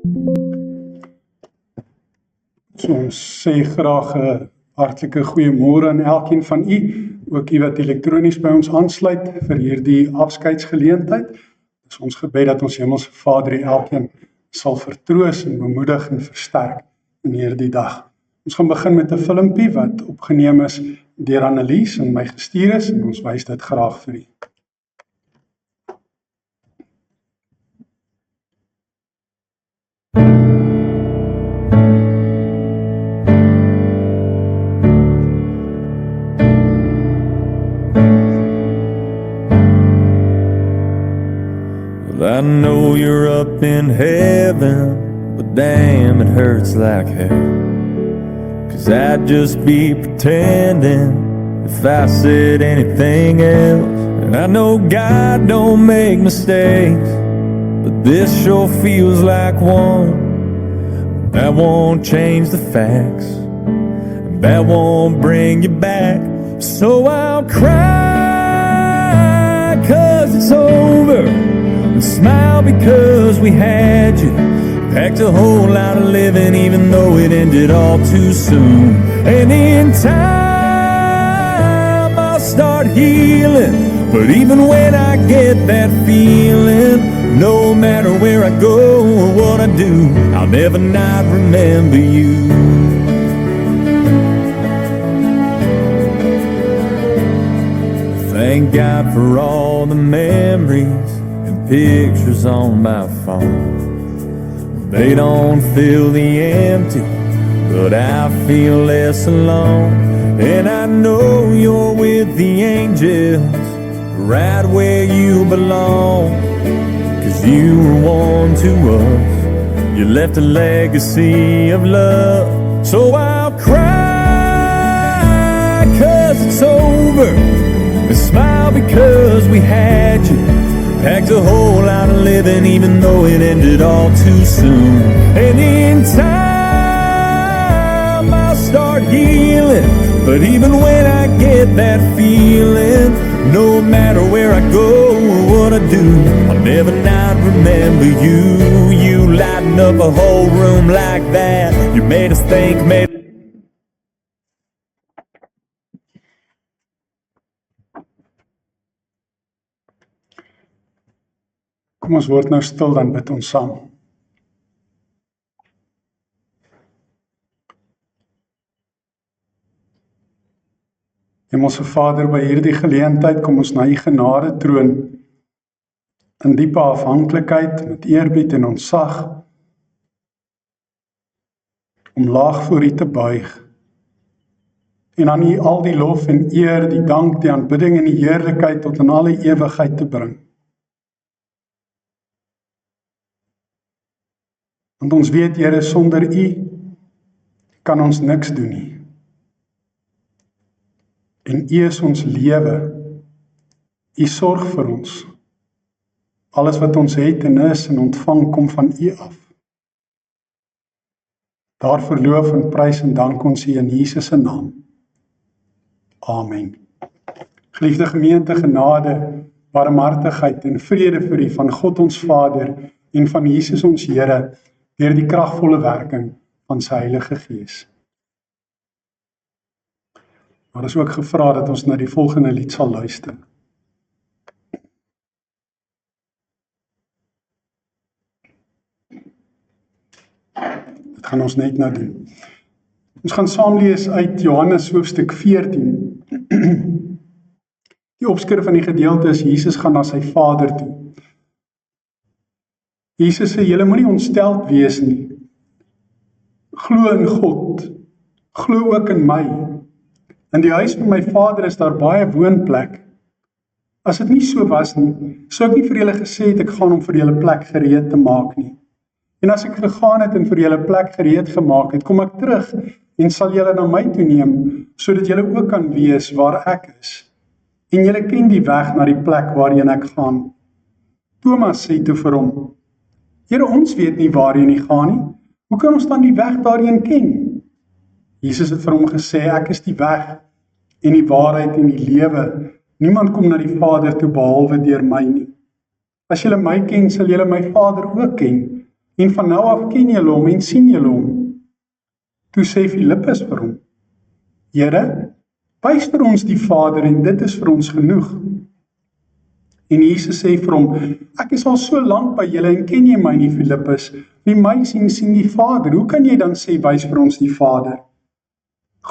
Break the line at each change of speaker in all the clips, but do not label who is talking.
So, ons sê graag 'n hartlike goeiemôre aan elkeen van u, ook u wat elektronies by ons aansluit vir hierdie afskeidsgeleentheid. Dis ons gebed dat ons Hemelse Vader elkeen sal vertroos en bemoedig en versterk in hierdie dag. Ons gaan begin met 'n filmpie wat opgeneem is deur Annelies en my gestuur is en ons wys dit graag vir u.
I know you're up in heaven, but damn, it hurts like hell. 'Cause I'd just be pretending if I said anything else. And I know God don't make mistakes, but this sure feels like one. That won't change the facts, that won't bring you back. So I'll cry 'cause it's over, and smile because we had you. Packed a whole lot of living even though it ended all too soon. And in time I'll start healing, but even when I get that feeling, no matter where I go or what I do, I'll never not remember you. Thank God for all the memories and pictures on my phone. They don't fill the empty, but I feel less alone. And I know you're with the angels, right where you belong. 'Cause you were one to us, you left a legacy of love. So I'll cry 'cause it's over, and smile because we had you. Packed a whole lot of living even though it ended all too soon. And in time I'll start healing, but even when I get that feeling, no matter where I go or what I do, I'll never not remember you. You lighten up a whole room like that. You made us think,
Kom ons word nou stil, dan bid ons saam. Hemelse Vader, by hierdie geleentheid kom ons na u genade troon in diepe afhanklikheid met eerbied en ontzag, om laag voor u te buig en aan u al die lof en eer, die dank, die aanbidding en die heerlikheid tot in alle ewigheid te bring. Want ons weet, Here, sonder u kan ons niks doen nie. En u is ons lewe. U sorg vir ons. Alles wat ons het en is en ontvang kom van u af. Daarvoor loof en prys en dank ons u in Jesus se naam. Amen. Geliefde gemeente, genade, barmhartigheid en vrede vir u van God ons Vader en van Jesus ons Here, deur die kragvolle werking van sy Heilige Gees. Maar is ook gevra dat ons na die volgende lied sal luister. Dit gaan ons net nou doen. Ons gaan saam lees uit Johannes hoofstuk 14. Die opskrif van die gedeelte is: Jesus gaan na sy Vader toe. Jesus sê, julle moenie ontsteld wees nie. Glo in God, glo ook in my. In die huis van my Vader is daar baie woonplek. As dit nie so was nie, sou ek nie vir julle gesê het ek gaan om vir julle plek gereed te maak nie. En as ek gegaan het en vir julle plek gereed gemaak het, kom ek terug en sal julle na my toe neem, sodat julle ook kan wees waar ek is. En julle ken die weg na die plek waarheen ek gaan. Thomas sê toe vir hom, Here, ons weet nie waarheen hy gaan nie. Hoe kan ons dan die weg daarheen ken? Jesus het vir hom gesê, ek is die weg en die waarheid en die lewe. Niemand kom na die Vader toe behalwe deur my nie. As julle my ken, sal julle my Vader ook ken. En van nou af ken julle hom en sien julle hom. Toe sê Filippus vir hom, Here, wys vir ons die Vader en dit is vir ons genoeg. En Jesus sê vir hom, ek is al so lank by julle en ken jy my nie, Filippus? Wie my sien, sien die Vader. Hoe kan jy dan sê, wys vir ons die Vader?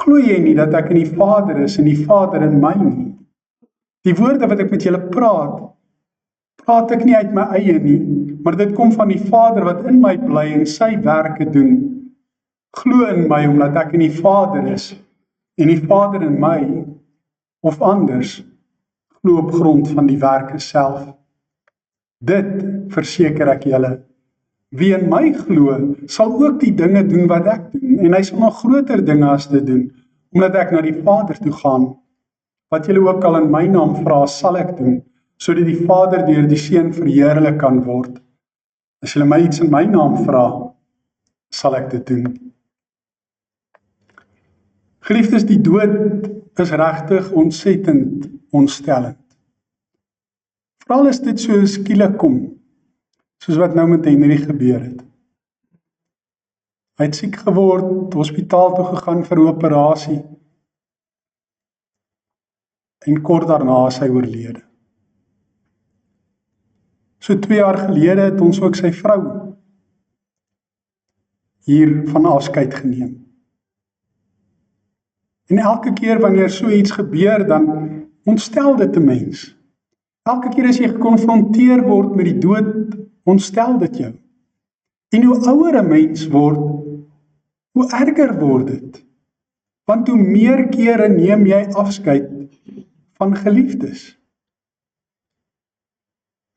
Glo jy nie dat ek in die Vader is en die Vader in my nie? Die woorde wat ek met julle praat ek nie uit my eie nie, maar dit kom van die Vader wat in my bly en sy werke doen. Glo in my omdat ek in die Vader is en die Vader in my, of anders, glo op grond van die werke self. Dit verseker ek julle, wie in my glo, sal ook die dinge doen wat ek doen, en hy sal nog groter dinge as dit doen, omdat ek na die Vader toe gaan. Wat julle ook al in my naam vra, sal ek doen, sodat die Vader deur die Seun verheerlik kan word. As julle my iets in my naam vra, sal ek dit doen. Geliefdes, die dood is regtig ontsettend ontstellend. Veral as dit so skielik kom, soos wat nou met Henry gebeur het. Hy het siek geword, hospitaal toe gegaan vir 'n operasie, en kort daarna is hy oorlede. So 2 jaar gelede het ons ook sy vrou hier van afskeid geneem. En elke keer wanneer so iets gebeur, dan ontstel dit 'n mens. Elke keer as jy gekonfronteer word met die dood, ontstel dit jou. En hoe ouer 'n mens word, hoe erger word dit. Want hoe meer kere neem jy afskeid van geliefdes.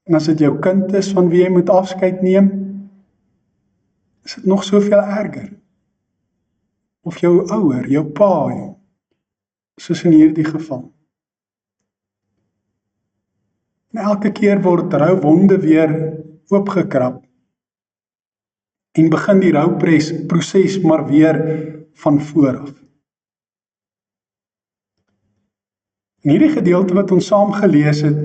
En as dit jou kind is van wie jy moet afskeid neem, is dit nog soveel erger. Of jou ouer, jou pa, soos in hierdie geval. En elke keer word rou wonde weer oopgekrap en begin die rouproses maar weer van voor af. In hierdie gedeelte wat ons saam gelees het,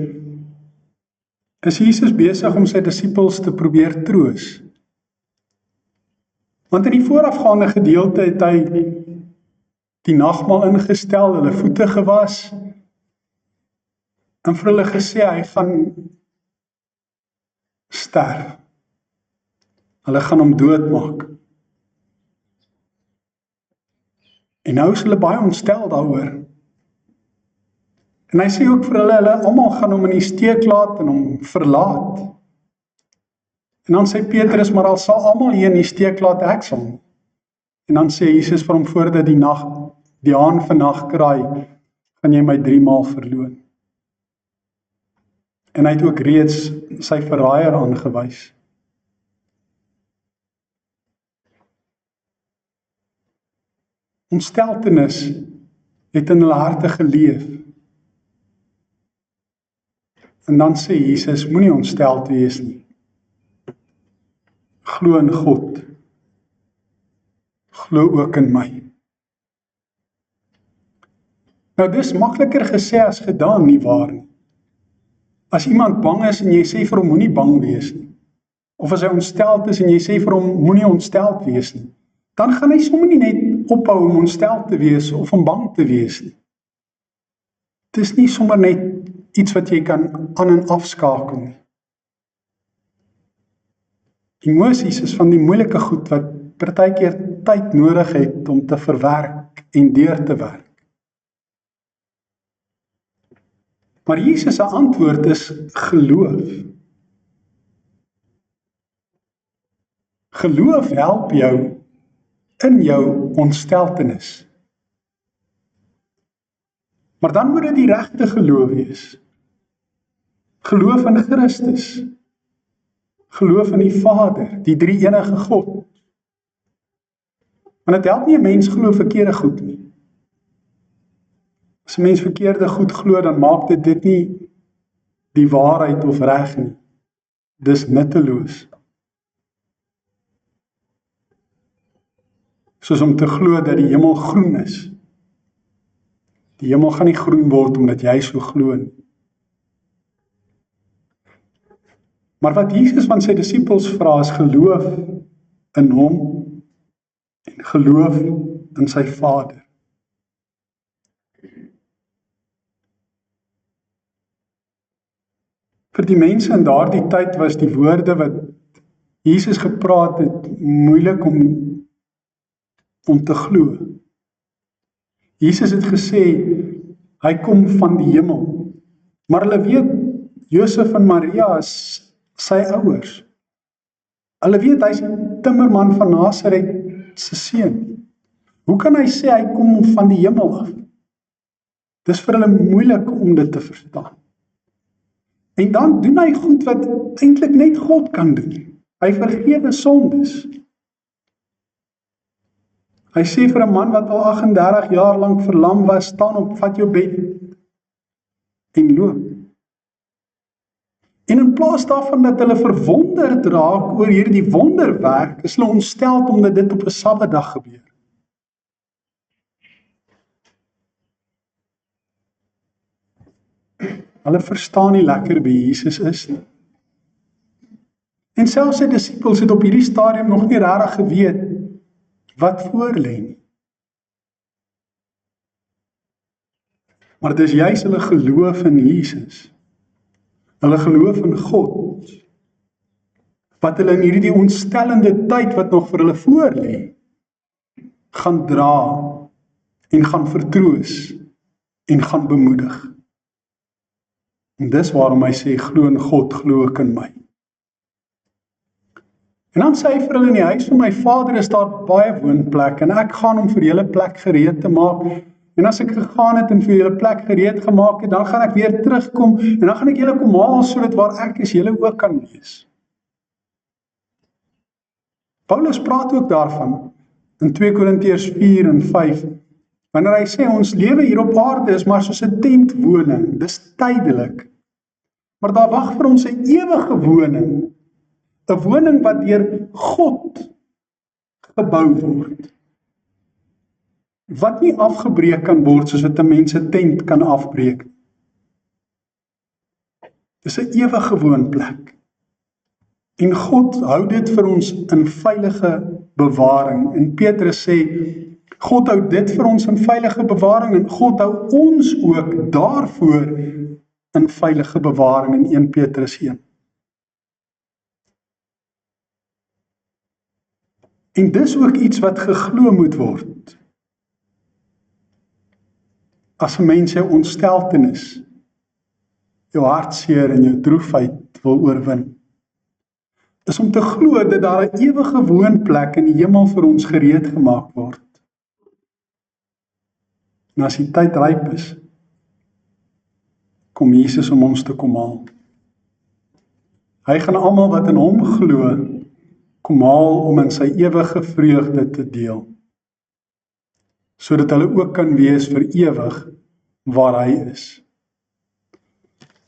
is Jesus besig om sy disippels te probeer troos. Want in die voorafgaande gedeelte het hy die nagmaal ingestel, hulle voete gewas, en vir hulle gesê, hy gaan sterf. Hulle gaan hom doodmaak. En nou is hulle baie ontstel daaroor. En hy sê ook vir hulle almal gaan hom in die steek laat en hom verlaat. En dan sê Petrus, maar al sal almal hier in die steek laat, ek sal. En dan sê Jesus vir hom, voordat die haan vannag kraai, gaan jy my 3 maal verloon. En hy het ook reeds sy verraaier aangewys. Ontsteltenis het in hulle harte geleef. En dan sê Jesus, moenie ontsteld wees nie. Glo in God. Glo ook in my. Nou dis makliker gesê as gedaan, nie waar nie. As iemand bang is en jy sê vir hom moenie bang wees nie, of as hy ontsteld is en jy sê vir hom moenie ontsteld wees nie, dan gaan hy sommer nie net ophou om ontsteld te wees of om bang te wees nie. Dit is nie sommer net iets wat jy kan aan en afskakel nie. Emosies is van die moeilike goed wat partykeer tyd nodig het om te verwerk en deur te werk. Maar Jesus se antwoord is geloof. Geloof help jou in jou ontsteltenis. Maar dan moet dit die regte geloof wees. Geloof in Christus. Geloof in die Vader, die drie-enige God. Want dit help nie 'n mens glo verkeerde goed nie. As 'n mens verkeerde goed glo, dan maak dit nie die waarheid of reg nie. Dis nutteloos. Soos om te glo dat die hemel groen is. Die hemel gaan nie groen word omdat jy so glo nie. Maar wat Jesus van sy disippels vra is geloof in hom en geloof in sy Vader. Vir die mense in daardie tyd was die woorde wat Jesus gepraat het moeilik om te glo. Jesus het gesê, hy kom van die hemel. Maar hulle weet, Josef en Maria is sy ouers. Hulle weet, hy is die timmerman van Nasaret se seun. Hoe kan hy sê, hy kom van die hemel af? Dis vir hulle moeilik om dit te verstaan. En dan doen hy goed wat eintlik net God kan doen. Hy vergewe sondes. Hy sê vir 'n man wat al 38 jaar lank verlam was, staan op, vat jou bed en loop. En in plaas daarvan dat hulle verwonderd raak oor hierdie wonderwerk, is hulle ontsteld omdat dit op 'n Sabbatdag gebeur. Hulle verstaan nie lekker wie Jesus is nie. En selfs sy disippels het op hierdie stadium nog nie regtig geweet wat voor lê nie. Maar dit is juis hulle geloof in Jesus, hulle geloof in God, wat hulle in hierdie ontstellende tyd wat nog vir hulle voor lê, gaan dra en gaan vertroos en gaan bemoedig. En dis waarom hy sê, glo in God, glo ook in my. En dan sê hy vir hulle, in die huis van my Vader is daar baie woonplek, en ek gaan om vir julle plek gereed te maak. En as ek gegaan het en vir julle plek gereed gemaak het, dan gaan ek weer terugkom, en dan gaan ek julle kom haal, sodat waar ek is, julle ook kan wees. Paulus praat ook daarvan, in 2 Korintiërs 4 en 5, wanneer hy sê, ons lewe hier op aarde is maar soos 'n tentwoning, dis tydelik. Maar daar wag vir ons 'n ewige woning, 'n woning wat deur God gebou word, wat nie afgebreek kan word soos wat 'n mens 'n tent kan afbreek. Dis 'n ewige woonplek. En God hou dit vir ons in veilige bewaring. En Petrus sê, God hou dit vir ons in veilige bewaring, en God hou ons ook daarvoor in veilige bewaring in 1 Petrus 1. En dis ook iets wat geglo moet word. As 'n mens jou ontsteltenis, jou hartseer en jou droefheid wil oorwin, is om te glo dat daar 'n ewige woonplek in die hemel vir ons gereed gemaak word. En as die tyd ryp is, kom Jesus om ons te kom haal. Hy gaan almal wat in hom glo, kom haal om in sy ewige vreugde te deel, sodat hulle ook kan wees vir ewig waar hy is.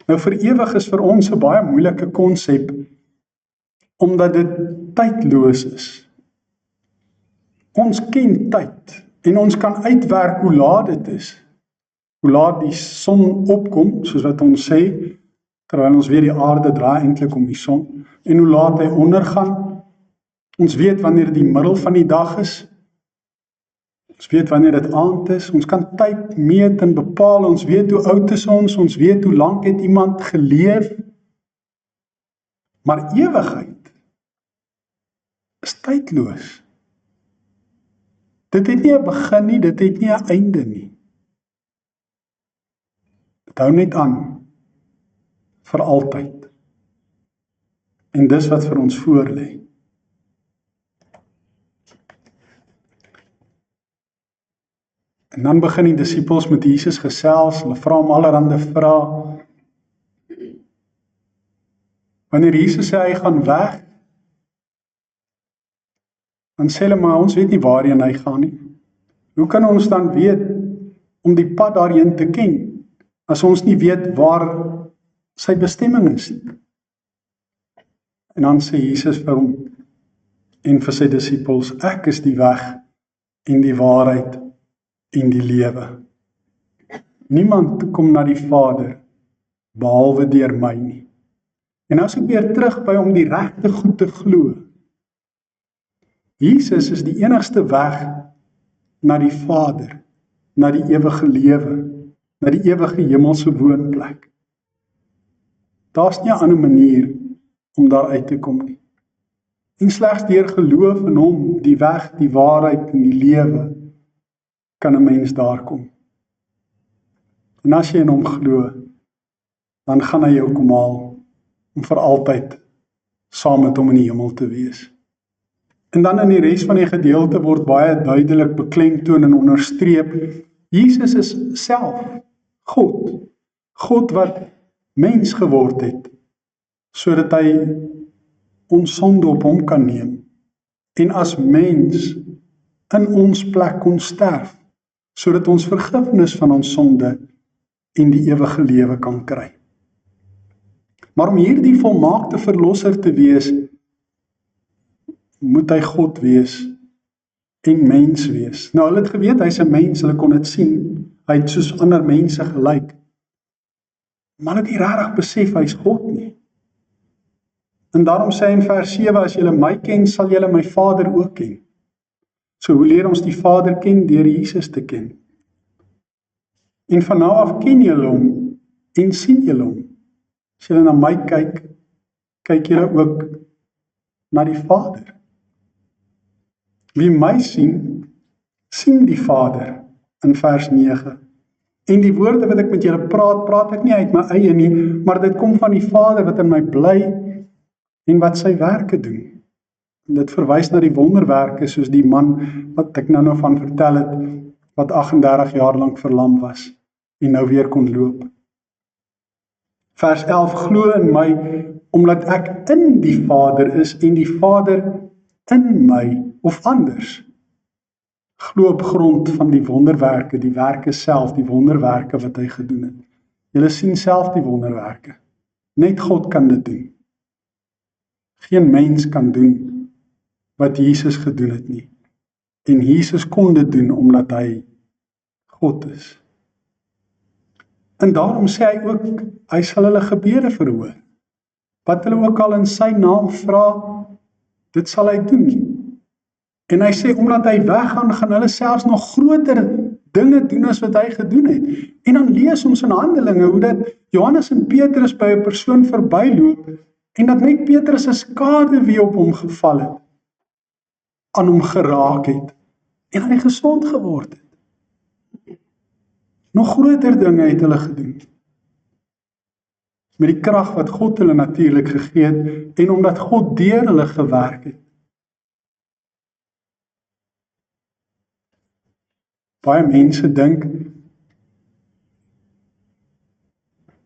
Nou vir ewig is vir ons 'n baie moeilike konsep, omdat dit tydloos is. Ons ken tyd, en ons kan uitwerk hoe laat dit is. Hoe laat die son opkom, soos wat ons sê, terwyl ons weet die aarde draai eintlik om die son, en hoe laat hy ondergaan. Ons weet wanneer die middel van die dag is. Ons weet wanneer dit aand is. Ons kan tyd meet en bepaal. Ons weet hoe oud is ons. Ons weet hoe lank het iemand geleef. Maar ewigheid is tydloos. Dit het nie 'n begin nie, dit het nie 'n einde nie. Dit hou net aan vir altyd. En dis wat vir ons voor lê. En dan begin die disippels met Jesus gesels, hulle vra hom allerhande vrae. Wanneer Jesus sê hy gaan weg, dan sê hulle, maar ons weet nie waarheen hy gaan nie. Hoe kan ons dan weet om die pad daarheen te ken, as ons nie weet waar sy bestemming is nie? En dan sê Jesus vir hom en vir sy disippels, ek is die weg en die waarheid en die lewe. Niemand kom na die Vader behalwe deur my nie. En nou is ek weer terug by om die regte goed te glo. Jesus is die enigste weg na die Vader, na die ewige lewe, na die ewige hemelse woonplek. Daar's nie 'n ander manier om daar uit te kom nie. En slegs deur geloof in hom, die weg, die waarheid en die lewe, kan 'n mens daar kom. En as jy in hom glo, dan gaan hy jou kom haal om vir altyd saam met hom in die hemel te wees. En dan in die res van die gedeelte word baie duidelik beklemtoon en onderstreep, Jesus is self God, God wat mens geword het, sodat hy ons sonde op hom kan neem, en as mens in ons plek kon sterf, sodat ons vergifnis van ons sonde en die ewige lewe kan kry. Maar om hierdie volmaakte verlosser te wees, moet hy God wees en mens wees. Nou, hulle het geweet, hy is 'n mens, hulle kon dit sien, hy het soos ander mense gelyk. Maar hulle het nie regtig besef, hy is God nie. En daarom sê hy in vers 7, as julle my ken, sal julle my Vader ook ken. So, hoe leer ons die Vader ken? Deur Jesus te ken. En van nou af ken julle hom en sien julle hom. As julle na my kyk, kyk julle ook na die Vader. Wie my sien, sien die Vader, in vers 9. En die woorde wat ek met julle praat, praat ek nie uit my eie nie, maar dit kom van die Vader wat in my bly en wat sy werke doen. En dit verwys na die wonderwerke, soos die man wat ek nou van vertel het, wat 38 jaar lank verlam was en nou weer kon loop. Vers 11, glo in my, omdat ek in die Vader is en die Vader in my, of anders. Glo op grond van die wonderwerke, die werke self, die wonderwerke wat hy gedoen het. Julle sien self die wonderwerke. Net God kan dit doen. Geen mens kan doen wat Jesus gedoen het nie. En Jesus kon dit doen omdat hy God is. En daarom sê hy ook, hy sal hulle gebede verhoor. Wat hulle ook al in sy naam vra, dit sal hy doen. En hy sê, omdat hy weggaan, gaan hulle selfs nog groter dinge doen as wat hy gedoen het. En dan lees ons in Handelinge, hoe dat Johannes en Petrus by 'n persoon verbyloop, en dat net Petrus 'n skaduwee op hom geval het, aan hom geraak het, en hy gesond geword het. Nog groter dinge het hulle gedoen. Met die krag wat God hulle natuurlik gegee het, en omdat God deur hulle gewerk het. Baie mense dink,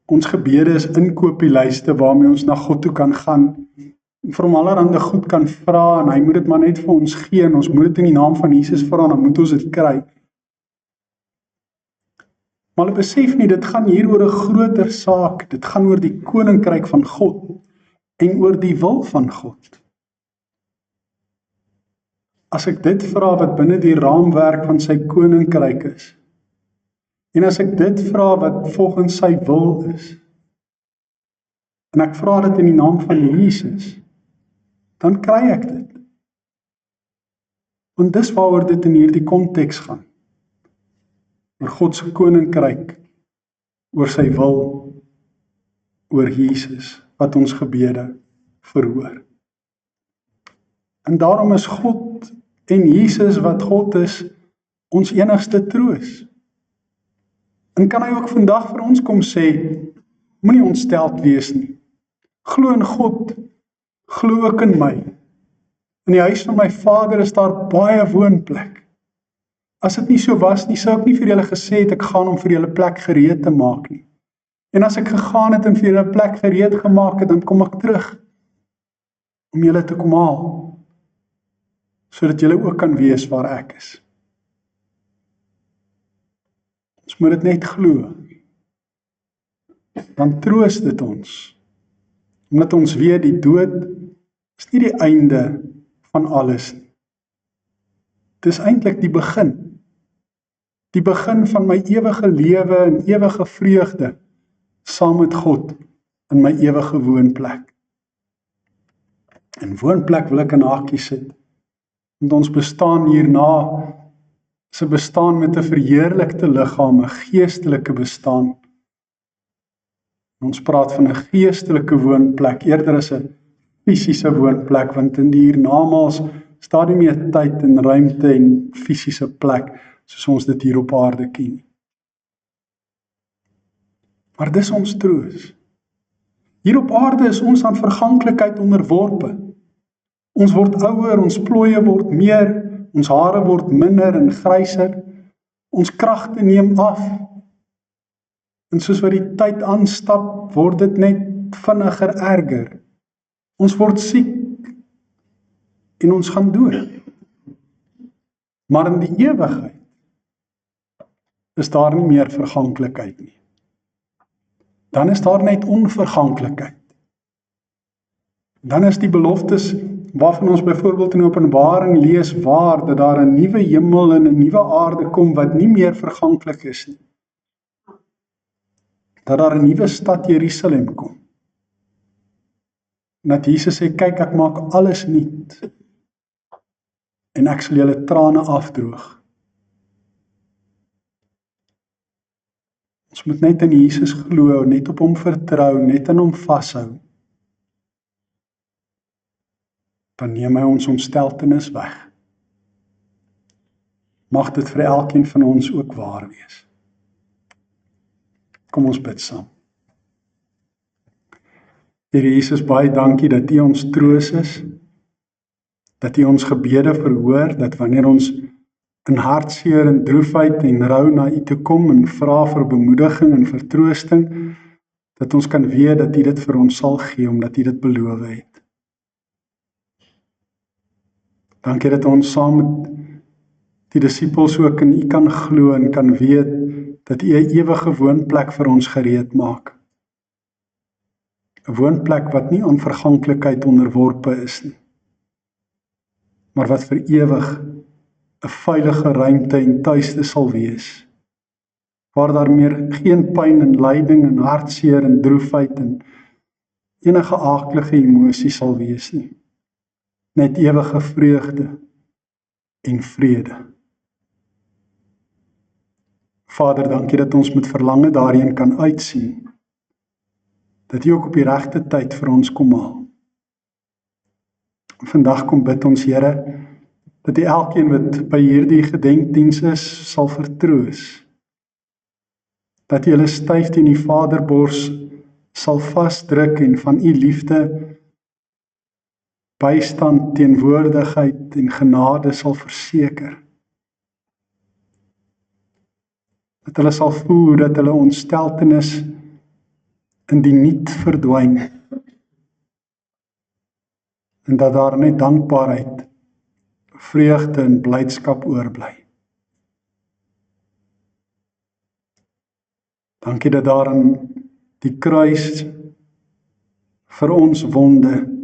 ons gebede is inkopieslyste waarmee ons na God toe kan gaan, en vir hom allerhande goed kan vra, en hy moet dit maar net vir ons gee, en ons moet dit in die naam van Jesus vra, dan moet ons dit kry. Maar hulle besef nie, dit gaan hier oor 'n groter saak, dit gaan oor die koninkryk van God, en oor die wil van God. As ek dit vra wat binne die raamwerk van sy koninkryk is, en as ek dit vra wat volgens sy wil is, en ek vra dit in die naam van Jesus, dan kry ek dit. Want dis waaroor dit in hierdie konteks gaan. Oor God se koninkryk, oor sy wil, oor Jesus, wat ons gebede verhoor. En daarom is God en Jesus wat God is, ons enigste troos. En kan hy ook vandag vir ons kom sê, moenie ontsteld wees nie. Glo in God, glo ook in my. In die huis van my Vader is daar baie woonplek. As dit nie so was nie, sou ek nie vir julle gesê het, ek gaan om vir julle plek gereed te maak nie. En as ek gegaan het en vir julle plek gereed gemaak het, dan kom ek terug, om julle te kom haal, sodat julle ook kan wees waar ek is. Ons moet dit net glo. Dan troos dit ons. Omdat ons weet die dood is nie die einde van alles nie. Dit is eintlik die begin. Die begin van my ewige lewe en ewige vreugde saam met God in my ewige woonplek. En woonplek wil ek in hakies sit. Want ons bestaan hierna is 'n bestaan met 'n verheerlikte liggaam, 'n geestelike bestaan. Ons praat van 'n geestelike woonplek, eerder as 'n fisiese woonplek, want in die hiernamaals staan nie meer tyd en ruimte en fisiese plek, soos ons dit hier op aarde ken. Maar dis ons troos. Hier op aarde is ons aan verganklikheid onderworpe. Ons word ouer, ons plooie word meer, ons hare word minder en gryser, ons kragte neem af. En soos wat die tyd aanstap, word dit net vinniger erger. Ons word siek en ons gaan dood. Maar in die ewigheid is daar nie meer verganklikheid nie. Dan is daar net onverganklikheid. Dan is die beloftes waarvan ons byvoorbeeld in Openbaring lees waar, dat daar 'n nuwe hemel en 'n nuwe aarde kom wat nie meer verganklik is nie. Dat daar 'n nuwe stad Jerusalem kom. En dat Jesus sê, kyk, ek maak alles nuut. En ek sal julle trane afdroog. Ons moet net in Jesus glo, net op hom vertrou, net in hom vashou. Dan neem hy ons ontsteltenis weg. Mag dit vir elkeen van ons ook waar wees. Kom ons bid saam. Here Jesus, baie dankie dat U ons troos is, dat U ons gebede verhoor, dat wanneer ons in hartseer en droefheid en rou na U toe kom en vra vir bemoediging en vertroosting, dat ons kan weet dat U dit vir ons sal gee, omdat U dit beloof het. Dankie dat ons saam met die disippels ook in U kan glo en kan weet dat U 'n ewige woonplek vir ons gereed maak. 'n Woonplek wat nie aan verganklikheid onderworpe is nie, maar wat vir ewig 'n veilige ruimte en tuiste sal wees, waar daar meer geen pyn en lyding en hartseer en droefheid en enige aaklige emosie sal wees nie. Net ewige vreugde en vrede. Vader, dankie dat ons met verlange daarheen kan uitsien, dat U ook op die regte tyd vir ons kom haal. Vandag kom bid ons, Here, dat U elkeen wat by hierdie gedenkdiens is, sal vertroos. Dat U hulle styf teen die Vaderbors sal vasdruk en van U liefde, bystand, teenwoordigheid en genade sal verseker. Dat hulle sal voel dat hulle ontsteltenis in die niet verdwyn. En dat daar net dankbaarheid, vreugde en blydskap oorbly. Dankie dat daar aan die kruis vir ons wonde,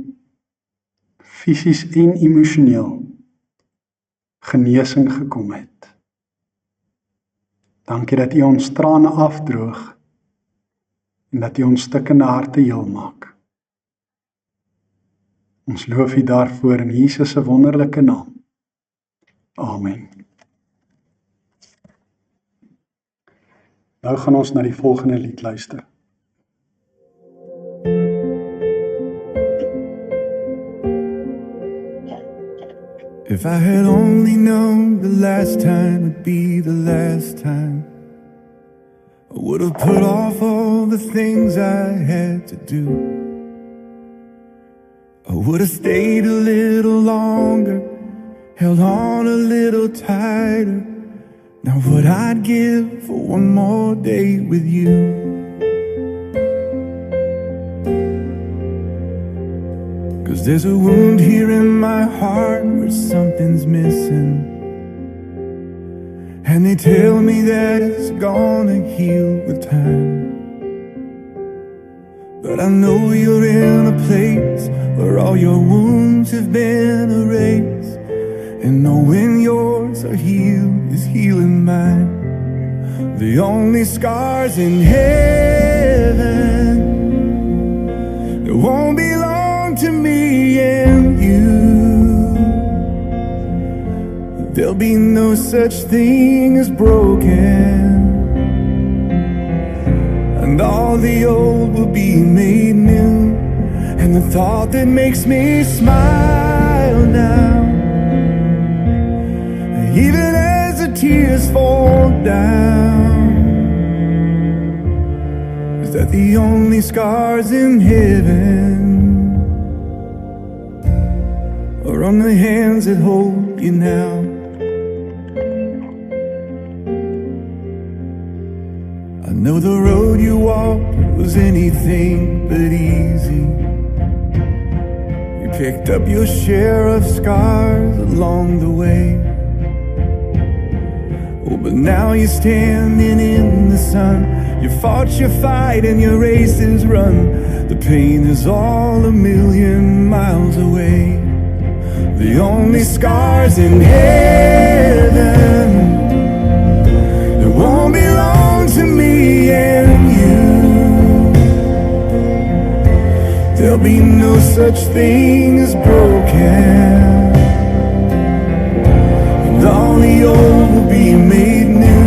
fisies en emosioneel, genesing gekom het. Dankie dat U ons trane afdroog en dat U ons stikkende harte heel maak. Ons loof U daarvoor in Jesus se wonderlike naam. Amen. Nou gaan ons na die volgende lied luister.
If I had only known the last time would be the last time, I would have put off all the things I had to do. I would have stayed a little longer, held on a little tighter. Now what I'd give for one more day with you. 'Cause there's a wound here in my heart where something's missing, and they tell me that it's gonna heal with time. But I know you're in a place where all your wounds have been erased, and knowing yours are healed is healing mine. The only scars in heaven that won't belong to me and you. there'll be no such thing as broken, and all the old will be made new. And the thought that makes me smile now, even as the tears fall down, is that the only scars in heaven are on the hands that hold you now. I know the road you walked was anything but easy. You picked up your share of scars along the way. Oh, but now you're standing in the sun. You fought your fight and your race is run. The pain is all 1,000,000 miles away. The only scars in heaven that won't belong to me and you. There'll be no such thing as broken, and all the old will be made new.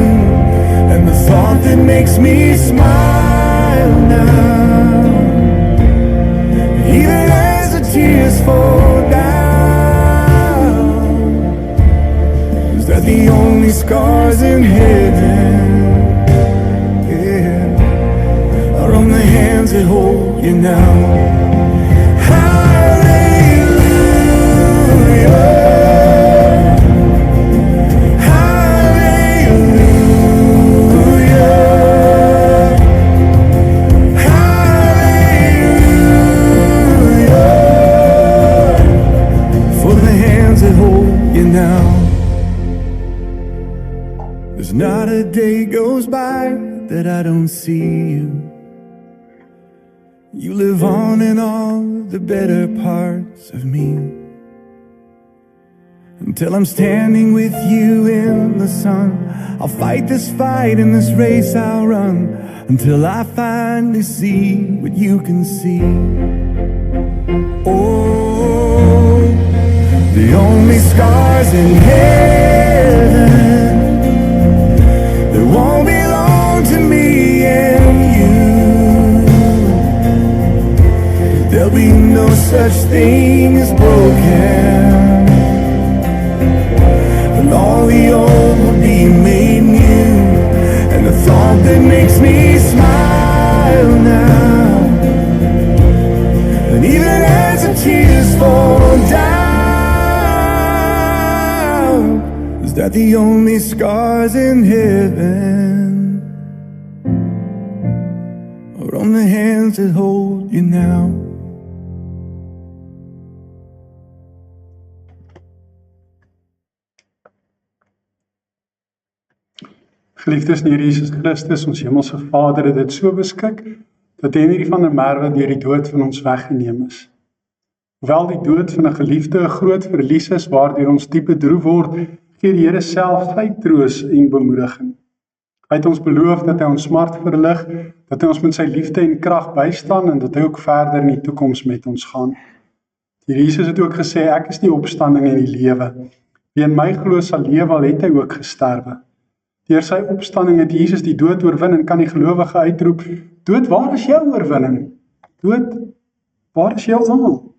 And the thought that makes me smile now, even as the tears fall down, is that the only scars in heaven, yeah, are on the hands that hold you now. There's not a day goes by that I don't see you. You live on in all the better parts of me. Until I'm standing with you in the sun, I'll fight this fight in this race I'll run, until I finally see what you can see. Oh, the only scars in heaven that won't belong to me and you. There'll be no such thing as broken, and all the old will be made new. And the thought that makes me smile now, and even as the tears fall down, is that the only scars in heaven are on the hands that hold you now.
Geliefdes in Here Jesus Christus, ons hemelse Vader, het dit so beskik, dat Henry van der Merwe deur die dood van ons weggeneem is. Hoewel die dood van 'n geliefde 'n groot verlies is, waardeur ons diep bedroef word, gee die Here self sy troos en bemoediging. Hy het ons beloof dat hy ons smart verlig, dat hy ons met sy liefde en krag bystaan, en dat hy ook verder in die toekoms met ons gaan. Die Jesus het ook gesê, ek is die opstanding en die lewe. Wie in my glo sal lewe, al het hy ook gesterwe. Deur sy opstanding het Jesus die dood oorwin, en kan die gelowige uitroep, dood, waar is jou oorwinning? Dood, waar is jou aal?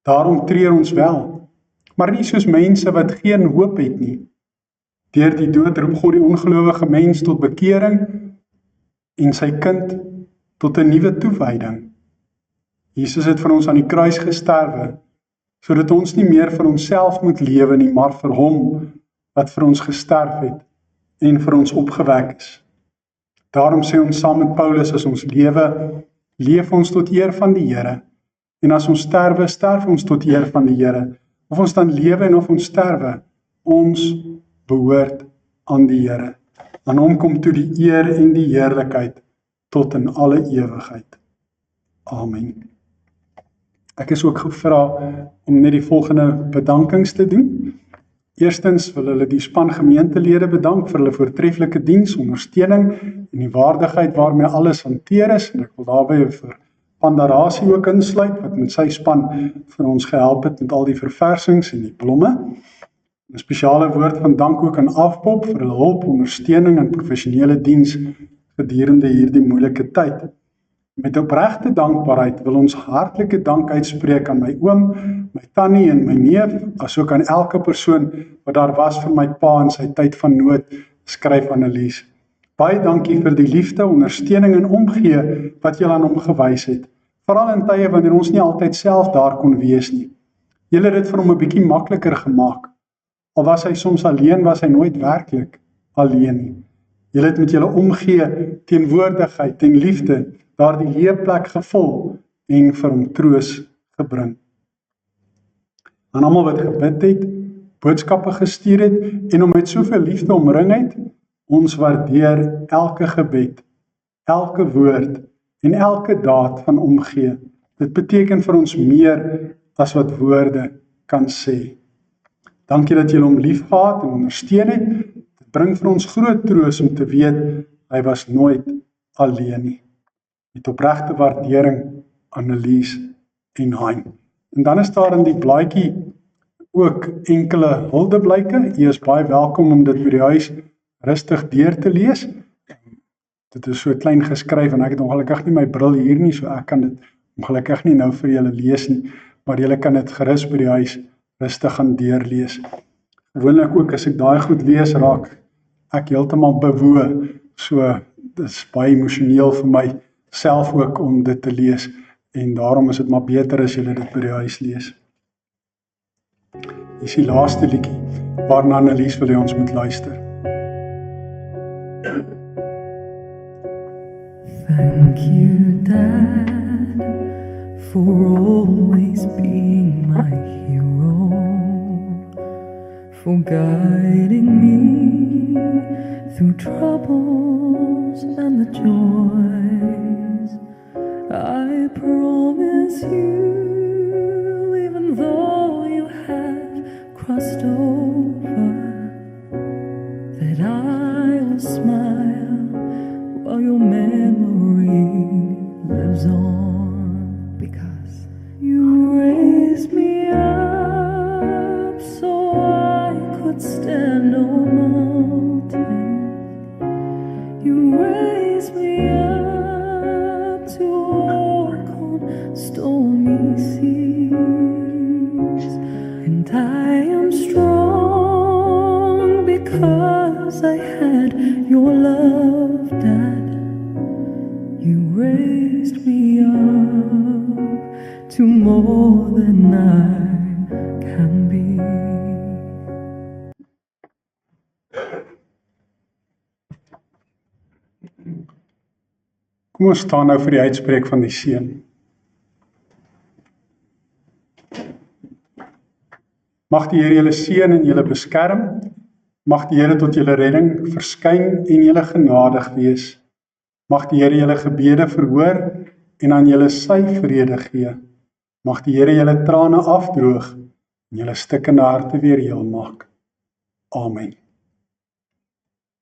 Daarom treur ons wel, maar nie soos mense wat geen hoop het nie. Deur die dood roep God die ongelowige mens tot bekering en sy kind tot 'n nuwe toewyding. Jesus het vir ons aan die kruis gesterwe, sodat ons nie meer vir onsself moet lewe nie, maar vir hom wat vir ons gesterf het en vir ons opgewek is. Daarom sê ons saam met Paulus, as ons lewe, leef ons tot eer van die Here. En as ons sterwe, sterf ons tot eer van die Here. Of ons dan lewe en of ons sterwe, ons behoort aan die Here. Aan hom kom toe die eer en die heerlikheid tot in alle ewigheid. Amen. Ek is ook gevra om net die volgende bedankings te doen. Eerstens wil hulle die span gemeentelede bedank vir hulle voortreffelike diens, ondersteuning en die waardigheid waarmee alles hanteer is. En ek wil daarbey vir Pandarasie ook insluit, wat met sy span vir ons gehelp het met al die verversings en die blomme. 'n spesiale woord van dank ook aan Afpop vir hulle hulp, ondersteuning en professionele diens gedurende hierdie moeilike tyd. Met opregte dankbaarheid wil ons hartlike dank uitspreek aan my oom, my tannie en my neef, asook aan elke persoon wat daar was vir my pa in sy tyd van nood, skryf Annelies. Baie dankie vir die liefde, ondersteuning en omgee wat julle aan hom gewys het. Veral in tye wanneer ons nie altyd self daar kon wees nie. Julle het dit vir hom 'n bietjie makliker gemaak. Al was hy soms alleen, was hy nooit werklik alleen nie. Julle het met julle omgee, teenwoordigheid en liefde daardie leeplek gevul en vir hom troos gebring. Aan almal wat gebid het, boodskappe gestuur het en hom met soveel liefde omring het, ons waardeer elke gebed, elke woord en elke daad van omgee. Dit beteken vir ons meer as wat woorde kan sê. Dankie dat julle hom liefgehad en ondersteun het. Dit bring vir ons groot troos om te weet hy was nooit alleen nie. Met opregte waardering, Annelies en Hein. En dan is daar in die blaadjie ook enkele huldeblyke. U is baie welkom om dit by die huis rustig deur te lees. Dit is so klein geskryf en ek het ongelukkig nie my bril hier nie, so ek kan dit ongelukkig nie nou vir julle lees nie, maar julle kan dit gerus by die huis rustig gaan deurlees. Gewoonlik ook as ek daai goed lees, raak ek heeltemal bewoe. So dit is baie emosioneel vir my self ook om dit te lees en daarom is dit maar beter as julle dit by die huis lees. Hier is die laaste liedjie waarna Annelies wil hê ons moet luister.
Thank you, Dad, for always being my hero, for guiding me through troubles and the joys. I promise you, even though you have crossed over, that I will smile while your memory lives on, because you raised me up so I could stand on mountains. You raised me up to walk on stormy seas, and I am strong because I had your love, Dad. You raised me up to more than I can be.
Kom ons staan nou vir die uitspreek van die seën. Mag die Here julle seën en julle beskerm. Mag die Here tot julle redding verskyn en julle genadig wees. Mag die Here julle gebede verhoor en aan julle sy vrede gee. Mag die Here julle trane afdroog en julle stikkende harte weer heel maak. Amen.